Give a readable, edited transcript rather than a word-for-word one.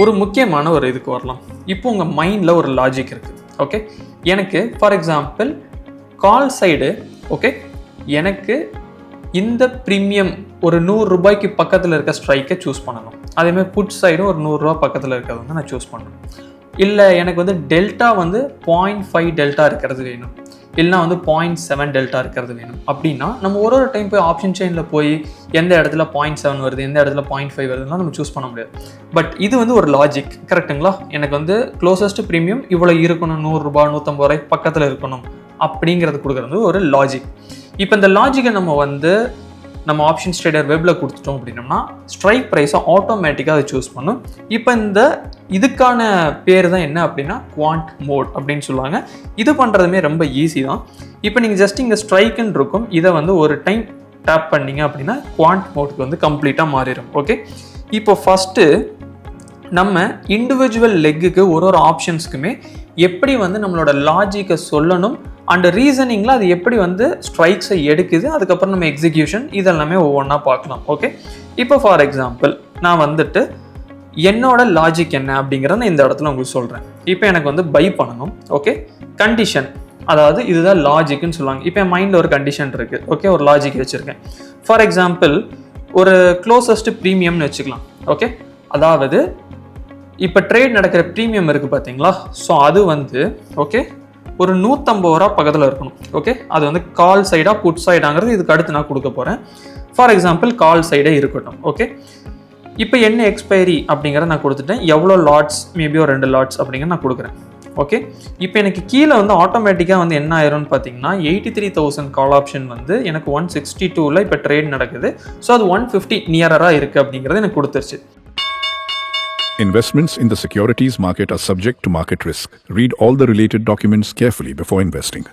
ஒரு முக்கியமான ஒரு இதுக்கு வரலாம். இப்போ உங்கள் மைண்டில் ஒரு லாஜிக் இருக்குது. ஓகே, எனக்கு for example call side okay, எனக்கு இந்த ப்ரீமியம் ஒரு 100 ரூபாய்க்கு பக்கத்தில் இருக்க ஸ்ட்ரைக்கை சூஸ் பண்ணணும். அதேமாதிரி புட் சைடும் ஒரு 100 ரூபா பக்கத்தில் இருக்கிறது வந்து நான் சூஸ் பண்ணணும். இல்லை எனக்கு வந்து டெல்டா வந்து 0.5 டெல்டா இருக்கிறது வேணும், இல்லைனா வந்து 0.7 டெல்டா இருக்கிறது வேணும். அப்படின்னா நம்ம ஒரு டைம் போய் ஆப்ஷன் செயினில் போய் எந்த இடத்துல 0.7 வருது, எந்த இடத்துல 0.5 வருதுன்னா நம்ம சூஸ் பண்ண முடியாது. பட் இது வந்து ஒரு லாஜிக், கரெக்டுங்களா? எனக்கு வந்து க்ளோசஸ்ட் ப்ரீமியம் இவ்வளோ இருக்கணும், 100 ரூபா 150 ரூபாய் பக்கத்தில் இருக்கணும் அப்படிங்கிறது கொடுக்குறது ஒரு லாஜிக். இப்போ இந்த லாஜிக்கை நம்ம ஆப்ஷன்ஸ் ட்ரேடர் வெப்பில் கொடுத்துட்டோம் அப்படின்னோம்னா ஸ்ட்ரைக் ப்ரைஸை ஆட்டோமேட்டிக்காக அதை சூஸ் பண்ணும். இப்போ இதுக்கான பேர் தான் என்ன அப்படின்னா குவாண்ட் மோட் அப்படின்னு சொல்லுவாங்க. இது பண்ணுறதுமே ரொம்ப ஈஸி தான். இப்போ நீங்கள் ஜஸ்ட் இங்கே ஸ்ட்ரைக்குன்னு இருக்கும், இதை வந்து ஒரு டைம் டேப் பண்ணிங்க அப்படின்னா குவாண்ட் மோடுக்கு வந்து கம்ப்ளீட்டாக மாறிடும். ஓகே, இப்போ ஃபஸ்ட்டு நம்ம இண்டிவிஜுவல் லெக்குக்கு ஒரு ஆப்ஷன்ஸுக்குமே எப்படி வந்து நம்மளோட லாஜிக்கை சொல்லணும் அண்ட் ரீசனிங்கில் அது எப்படி வந்து ஸ்ட்ரைக்ஸை எடுக்குது, அதுக்கப்புறம் நம்ம எக்ஸிக்யூஷன் இதெல்லாமே ஒவ்வொன்றா பார்க்கலாம். ஓகே, இப்போ ஃபார் எக்ஸாம்பிள் நான் வந்துட்டு என்னோட லாஜிக் என்ன அப்படிங்கிறத நான் இந்த இடத்துல உங்களுக்கு சொல்கிறேன். இப்போ எனக்கு வந்து பை பண்ணணும். ஓகே, கண்டிஷன், அதாவது இதுதான் லாஜிக்னு சொல்லுவாங்க. இப்போ என் மைண்டில் ஒரு கண்டிஷன் இருக்குது. ஓகே, ஒரு லாஜிக் வச்சுருக்கேன். ஃபார் எக்ஸாம்பிள் ஒரு க்ளோசஸ்ட் ப்ரீமியம்னு வச்சுக்கலாம். ஓகே, அதாவது இப்போ ட்ரேட் நடக்கிற ப்ரீமியம் இருக்குது பார்த்தீங்களா, ஸோ அது வந்து ஓகே ஒரு 150 ரூபா பக்கத்தில் இருக்கணும். ஓகே, அது வந்து கால் சைடா புட் சைடாங்கிறது இதுக்கு அடுத்து நான் கொடுக்க போகிறேன். ஃபார் எக்ஸாம்பிள் கால் சைடே இருக்கட்டும். ஓகே, இப்போ என்ன எக்ஸ்பைரி அப்படிங்கிறத நான் கொடுத்துட்டேன். எவ்வளோ லாட்ஸ், மேபி ஒரு 2 லாட்ஸ் அப்படிங்கிற நான் கொடுக்குறேன். ஓகே, இப்போ எனக்கு கீழே வந்து ஆட்டோமேட்டிக்காக வந்து என்ன ஆயிரும்னு பார்த்தீங்கன்னா 83,000 கால் ஆப்ஷன் வந்து எனக்கு 162ல் இப்போ ட்ரேட் நடக்குது. ஸோ அது 150 நியராக இருக்குது அப்படிங்கிறது எனக்கு கொடுத்துருச்சு. Investments in the securities market are subject to market risk. Read all the related documents carefully before investing.